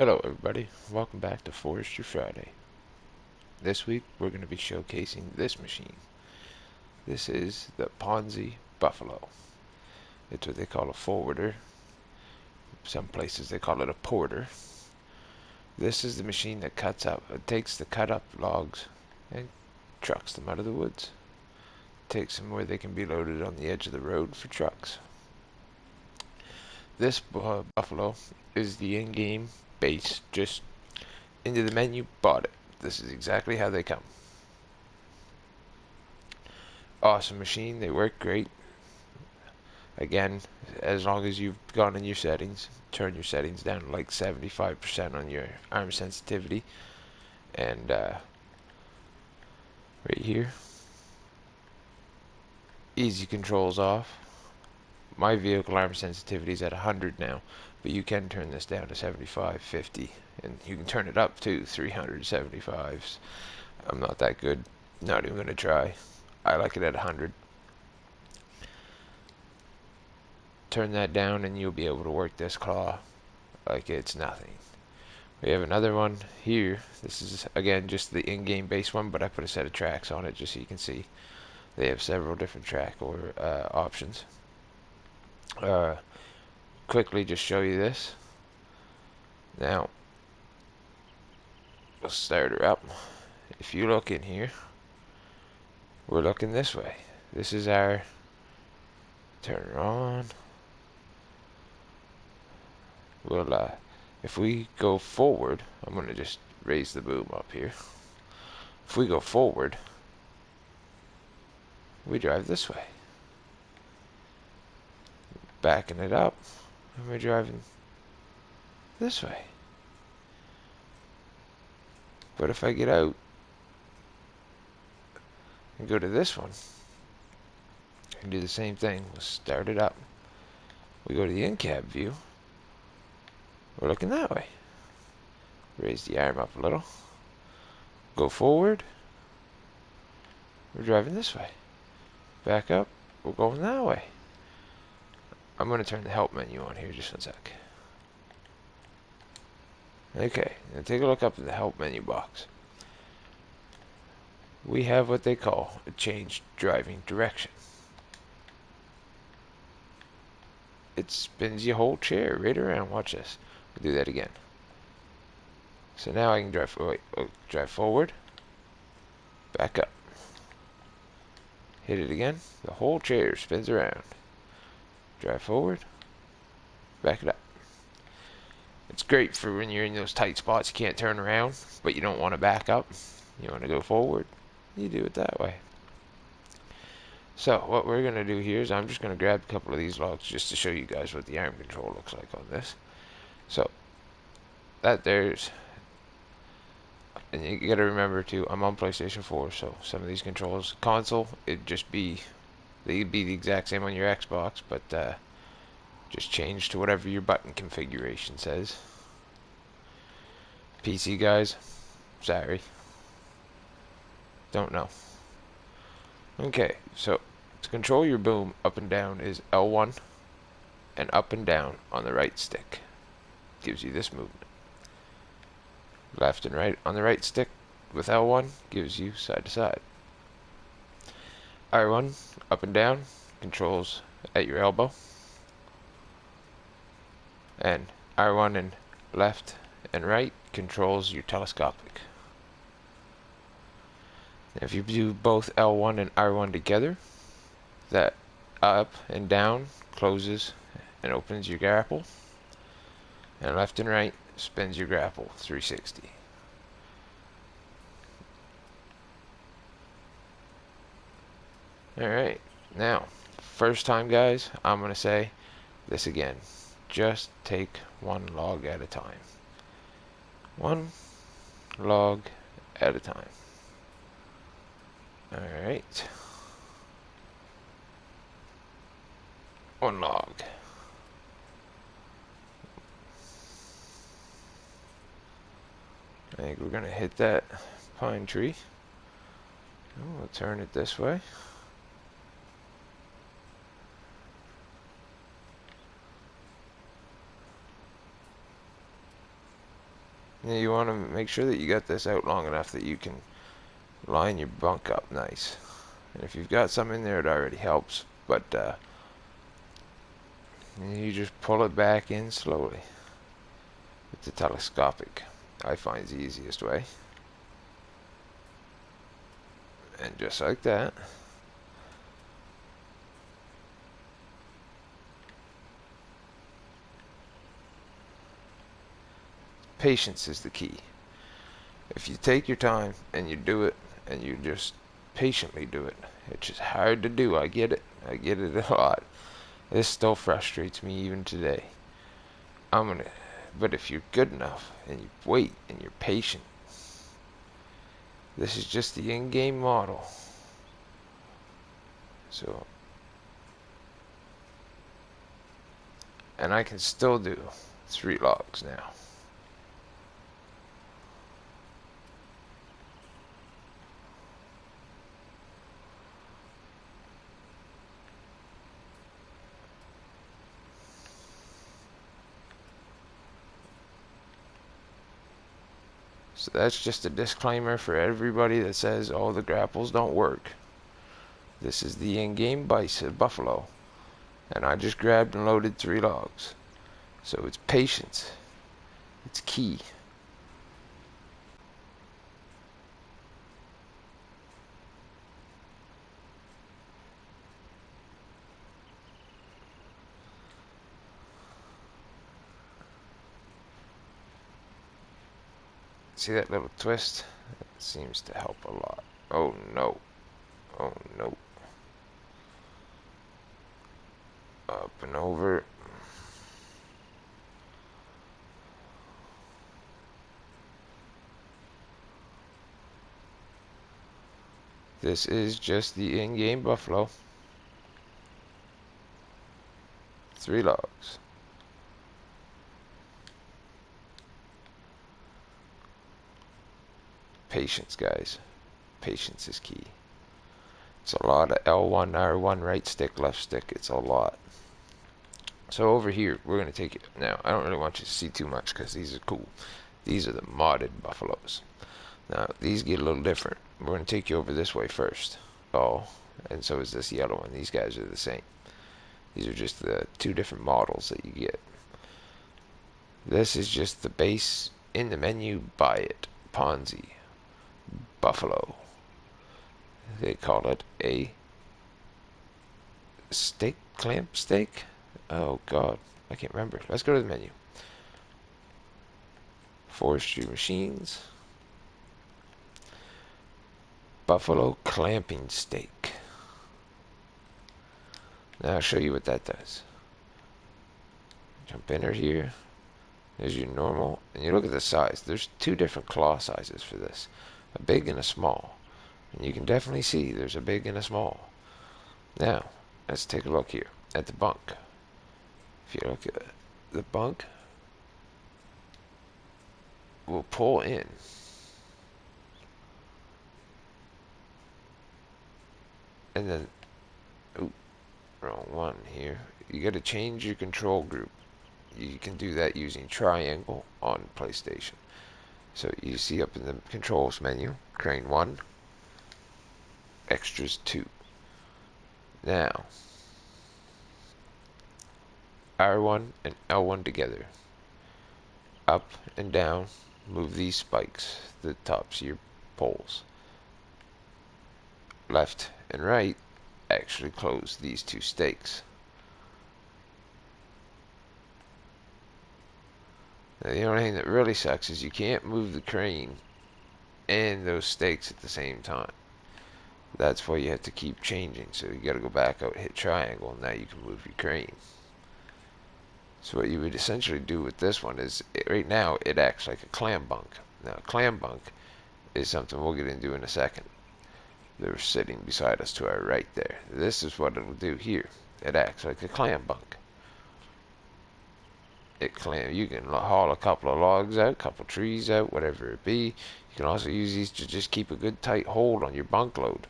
Hello everybody, welcome back to Forestry Friday. This week we're going to be showcasing this machine. This is the Ponsse Buffalo. It's what they call a forwarder. Some places they call it a porter. This is the machine that takes the cut up logs and trucks them out of the woods. Takes them where they can be loaded on the edge of the road for trucks. This Buffalo is the in-game base, just into the menu, bought it. This is exactly how they come. Awesome machine, they work great. Again, as long as you've gone in your settings, turn your settings down to like 75% on your arm sensitivity, and right here, easy controls off. My vehicle arm sensitivity is at 100 now, but you can turn this down to 75, 50, and you can turn it up to 375s. I'm not that good, not even gonna try. I like it at 100. Turn that down and you'll be able to work this claw like it's nothing. We have another one here. This is again just the in-game base one, but I put a set of tracks on it just so you can see. They have several different track or options. Quickly just show you this. Now we'll start her up. If you look in here, we're looking this way. This is our turn her on. We'll if we go forward, I'm gonna just raise the boom up here. If we go forward, we drive this way. Backing it up, and we're driving this way. But if I get out and go to this one and do the same thing, we'll start it up. We go to the in-cab view, we're looking that way. Raise the arm up a little. Go forward, we're driving this way. Back up, we're going that way. I'm going to turn the help menu on here just one sec. Okay, now take a look up in the help menu box. We have what they call a change driving direction. It spins your whole chair right around. Watch this. We'll do that again. So now I can drive forward, back up. Hit it again. The whole chair spins around. Drive forward, back it up. It's great for when you're in those tight spots you can't turn around, but you don't want to back up. You want to go forward. You do it that way. So what we're going to do here is I'm just going to grab a couple of these logs just to show you guys what the arm control looks like on this. So that there's, and you got to remember too, I'm on PlayStation 4, so some of these controls, console, they'd be the exact same on your Xbox, but just change to whatever your button configuration says. PC guys, sorry, don't know. Okay, so to control your boom up and down is L1 and up and down on the right stick. Gives you this movement. Left and right on the right stick with L1 gives you side to side. R1 up and down controls at your elbow. And R1 and left and right controls your telescopic. If you do both L1 and R1 together, that up and down closes and opens your grapple, and left and right spins your grapple 360. Alright, now, first time guys, I'm going to say this again. Just take one log at a time. One log at a time. Alright. One log. I think we're going to hit that pine tree. We'll turn it this way. Now you want to make sure that you got this out long enough that you can line your bunk up nice. And if you've got some in there, it already helps. But you just pull it back in slowly. It's a telescopic. I find the easiest way. And just like that. Patience is the key. If you take your time and you do it and you just patiently do it, it's just hard to do. I get it. I get it a lot. This still frustrates me even today. But if you're good enough and you wait and you're patient, this is just the in-game model. So, and I can still do 3 logs now. So that's just a disclaimer for everybody that says, oh, the grapples don't work. This is the in-game buffalo. And I just grabbed and loaded 3 logs. So it's patience. It's key. See that little twist? It seems to help a lot. Oh no. Oh no. Up and over. This is just the in-game buffalo. 3 logs. Patience, guys. Patience is key. It's a lot of L1, R1, right stick, left stick. It's a lot. So over here, we're going to take it. Now, I don't really want you to see too much because these are cool. These are the modded buffaloes. Now, these get a little different. We're going to take you over this way first. Oh, and so is this yellow one. These guys are the same. These are just the 2 different models that you get. This is just the base in the menu. Buy it. Ponsse. Buffalo. They call it a steak, clamp steak? Oh god, I can't remember. Let's go to the menu. Forestry machines. Buffalo clamping steak. Now I'll show you what that does. Jump enter here. There's your normal. And you look at the size. There's 2 different claw sizes for this. A big and a small. And you can definitely see there's a big and a small. Now, let's take a look here at the bunk. If you look at the bunk, we'll pull in. And then, ooh, wrong one here. You got to change your control group. You can do that using triangle on PlayStation. So you see up in the controls menu, crane 1, extras 2. Now, R1 and L1 together. Up and down, move these spikes, the tops of your poles. Left and right, actually close these 2 stakes. Now, the only thing that really sucks is you can't move the crane and those stakes at the same time. That's why you have to keep changing. So you got to go back out, hit triangle, and now you can move your crane. So what you would essentially do with this one is, right now it acts like a clam bunk. Now a clam bunk is something we'll get into in a second. They're sitting beside us to our right there. This is what it'll do here. It acts like a clam bunk. You can haul a couple of logs out, a couple of trees out, whatever it be. You can also use these to just keep a good tight hold on your bunk load.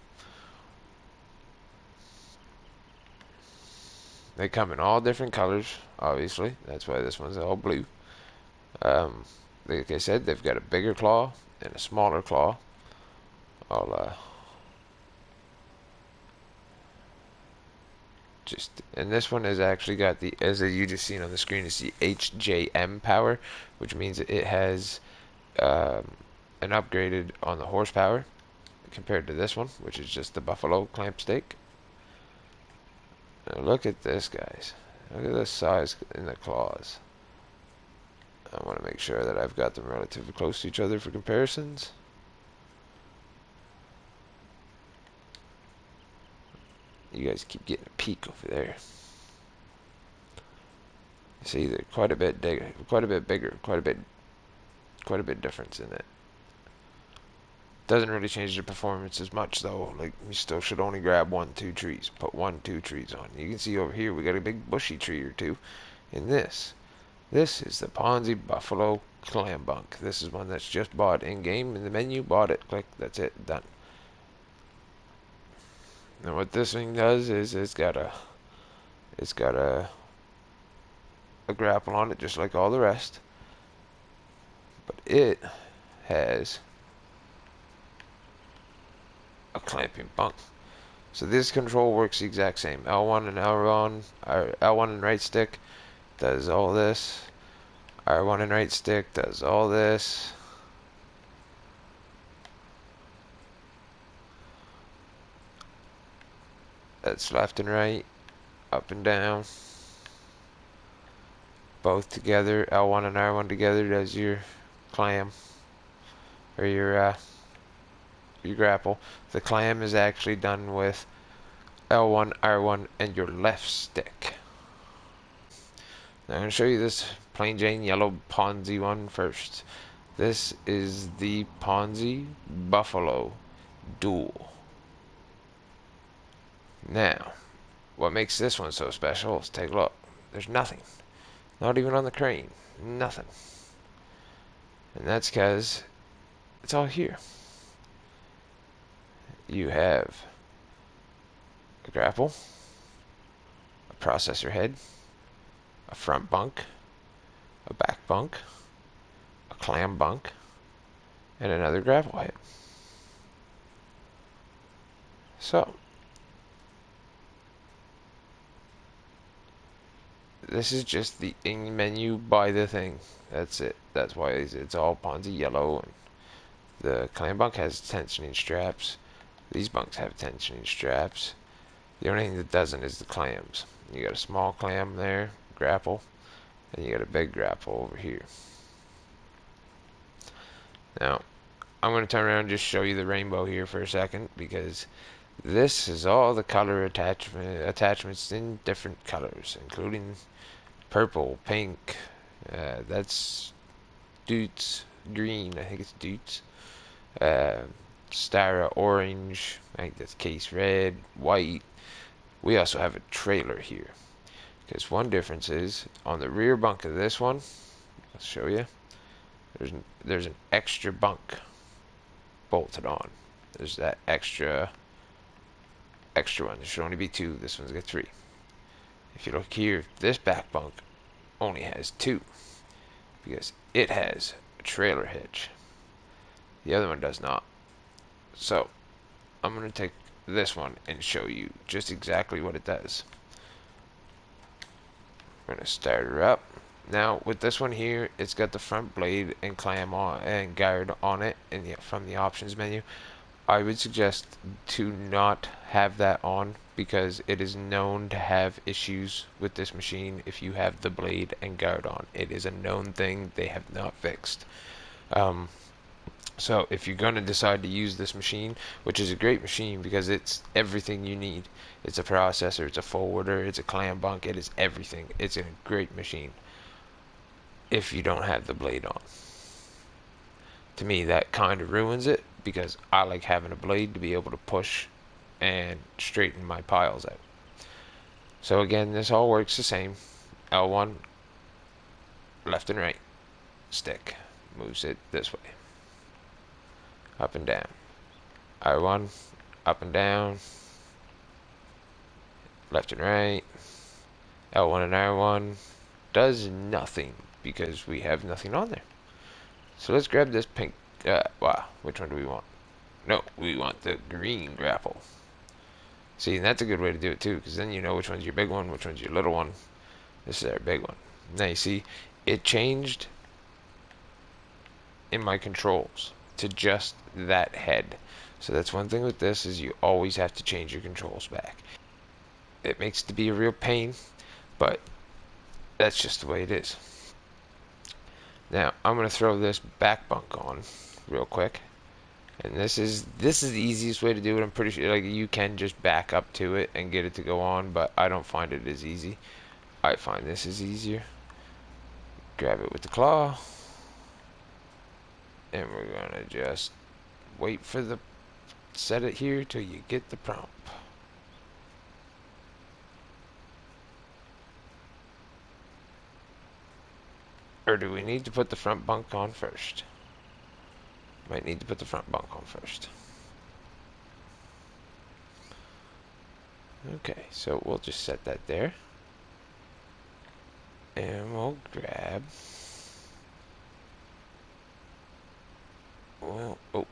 They come in all different colors, obviously. That's why this one's all blue. like I said, they've got a bigger claw and a smaller claw. I'll and this one has actually got the, as you just seen on the screen, is the HJM power, which means it has an upgraded on the horsepower compared to this one, which is just the buffalo clamp stake. Now look at this, guys. Look at the size in the claws. I want to make sure that I've got them relatively close to each other for comparisons. You guys keep getting a peek over there. You see, they're quite a bit bigger, quite a bit difference in it. Doesn't really change the performance as much though. Like, you still should only grab 1-2 trees. Put 1-2 trees on. You can see over here we got a big bushy tree or two in this. This is the Ponsse Buffalo Clam Bunk. This is one that's just bought in-game in the menu. Bought it, click, that's it, done. Now what this thing does is it's got a grapple on it just like all the rest. But it has a clamping bunk. So this control works the exact same. L1 and L1 and right stick does all this. R1 and right stick does all this. That's left and right, up and down. Both together, L1 and R1 together does your clam, or your grapple. The clam is actually done with L1, R1, and your left stick. Now I'm going to show you this plain Jane yellow Ponsse one first. This is the Ponsse Buffalo Dual. Now, what makes this one so special is take a look. There's nothing. Not even on the crane. Nothing. And that's because it's all here. You have a grapple, a processor head, a front bunk, a back bunk, a clam bunk, and another grapple head. So, this is just the in menu by the thing. That's it. That's why it's all Ponsse yellow. And the clam bunk has tensioning straps. These bunks have tensioning straps. The only thing that doesn't is the clams. You got a small clam there, grapple, and you got a big grapple over here. Now, I'm going to turn around and just show you the rainbow here for a second, because this is all the color attachments in different colors, including purple, pink, that's Doots, green, I think it's Doots, Stara orange, I think that's Case red, white. We also have a trailer here, because one difference is on the rear bunk of this one, I'll show you, there's an extra bunk bolted on. There's that extra one. There should only be 2. This one's got 3. If you look here, this back bunk only has 2, because it has a trailer hitch. The other one does not. So I'm going to take this one and show you just exactly what it does. We're going to start her up. Now with this one here, it's got the front blade and clam on and guard on it from the options menu. I would suggest to not have that on, because it is known to have issues with this machine if you have the blade and guard on. It is a known thing they have not fixed. So if you're going to decide to use this machine, which is a great machine because it's everything you need. It's a processor, it's a forwarder, it's a clam bunk, it is everything. It's a great machine if you don't have the blade on. To me, that kind of ruins it, because I like having a blade to be able to push and straighten my piles out. So again, this all works the same. L1, left and right stick moves it this way, up and down. R1, up and down, left and right. L1 and R1 does nothing because we have nothing on there. So let's grab this pink. Wow, which one do we want? No, we want the green grapple. See, and that's a good way to do it too, because then you know which one's your big one, which one's your little one. This is our big one. Now you see, it changed in my controls to just that head. So that's one thing with this is you always have to change your controls back. It makes it to be a real pain, but that's just the way it is. Now I'm gonna throw this back bunk on real quick, and this is the easiest way to do it. I'm pretty sure like you can just back up to it and get it to go on, but I don't find it as easy. I find this is easier. Grab it with the claw, and we're gonna just wait for the set it here till you get the prompt. Or do we need to put the front bunk on first? Might need to put the front bunk on first. Okay, so we'll just set that there. And we'll grab... Well, oh,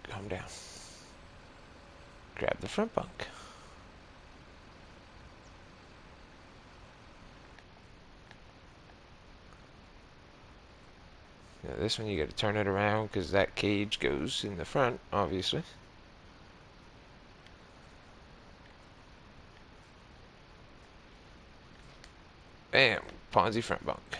calm down. Grab the front bunk. Now this one you gotta turn it around because that cage goes in the front, obviously. Bam! Ponsse front bunk.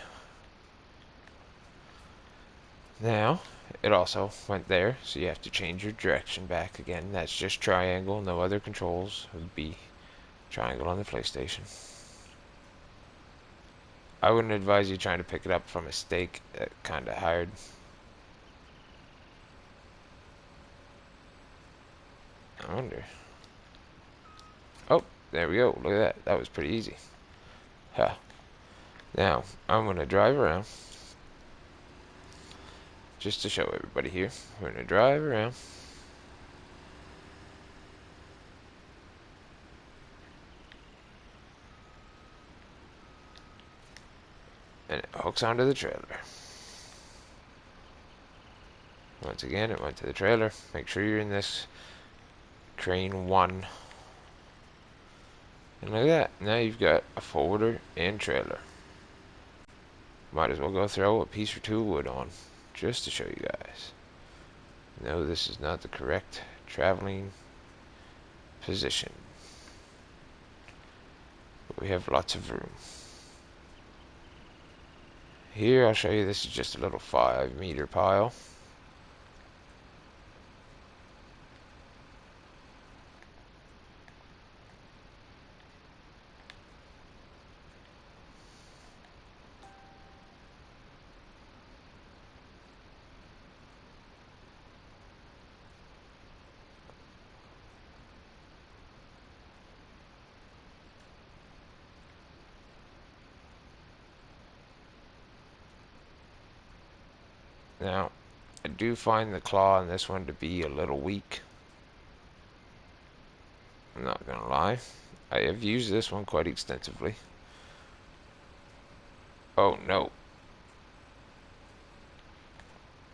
Now, it also went there, so you have to change your direction back again. That's just triangle, no other controls. It would be triangle on the PlayStation. I wouldn't advise you trying to pick it up from a stake. That's kind of hard. I wonder. Oh, there we go. Look at that. That was pretty easy. Huh. Now, I'm going to drive around. Just to show everybody here. We're going to drive around. And it hooks onto the trailer. Once again, it went to the trailer. Make sure you're in this crane 1. And look at that. Now you've got a forwarder and trailer. Might as well go throw a piece or two of wood on. Just to show you guys. No, this is not the correct traveling position. But we have lots of room. Here, I'll show you, this is just a little 5-meter pile. Now, I do find the claw in this one to be a little weak. I'm not gonna lie. I have used this one quite extensively. Oh no.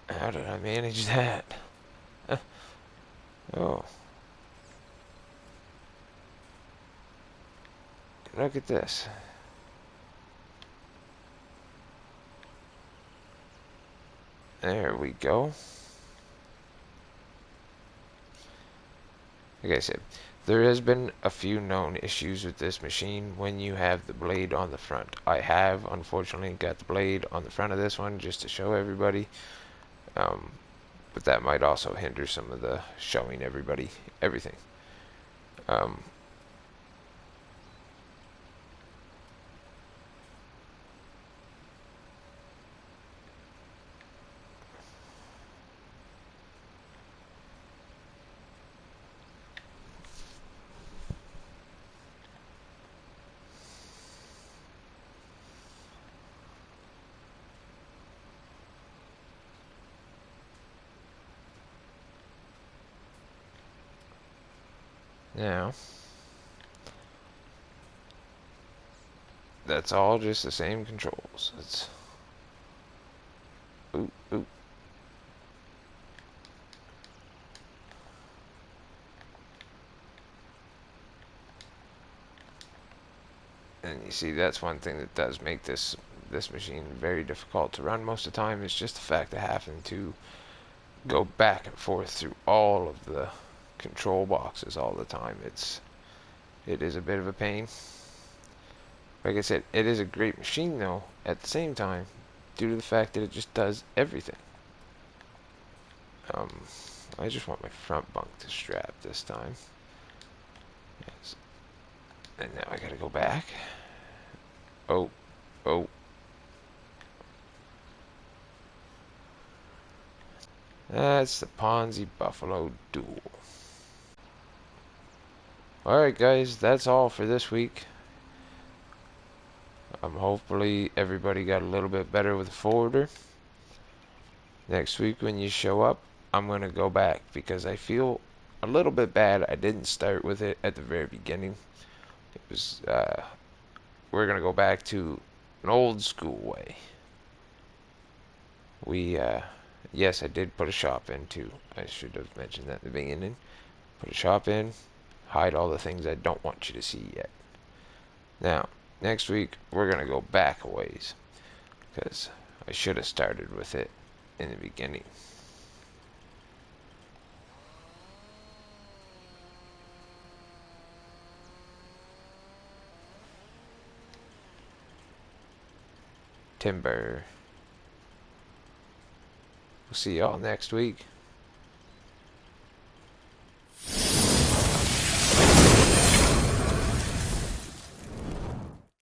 How did I manage that? Oh. Look at this. There we go. Like I said, there has been a few known issues with this machine when you have the blade on the front. I have, unfortunately, got the blade on the front of this one just to show everybody. But that might also hinder some of the showing everybody everything. Now, that's all just the same controls. It's ooh, And you see, that's one thing that does make this machine very difficult to run most of the time. Is just the fact of having to go back and forth through all of the control boxes all the time. It is a bit of a pain. Like I said, it is a great machine though at the same time, due to the fact that it just does everything. I just want my front bunk to strap this time. Yes. And now I gotta go back. Oh, oh. That's the Ponsse Buffalo Duel. Alright guys, that's all for this week. Hopefully everybody got a little bit better with the forwarder. Next week when you show up, I'm going to go back because I feel a little bit bad I didn't start with it at the very beginning. It was, we're going to go back to an old school way. Yes, I did put a shop in too. I should have mentioned that at the beginning. Put a shop in, hide all the things I don't want you to see yet. Now, next week, we're going to go back a ways, because I should have started with it in the beginning. Timber. We'll see y'all next week.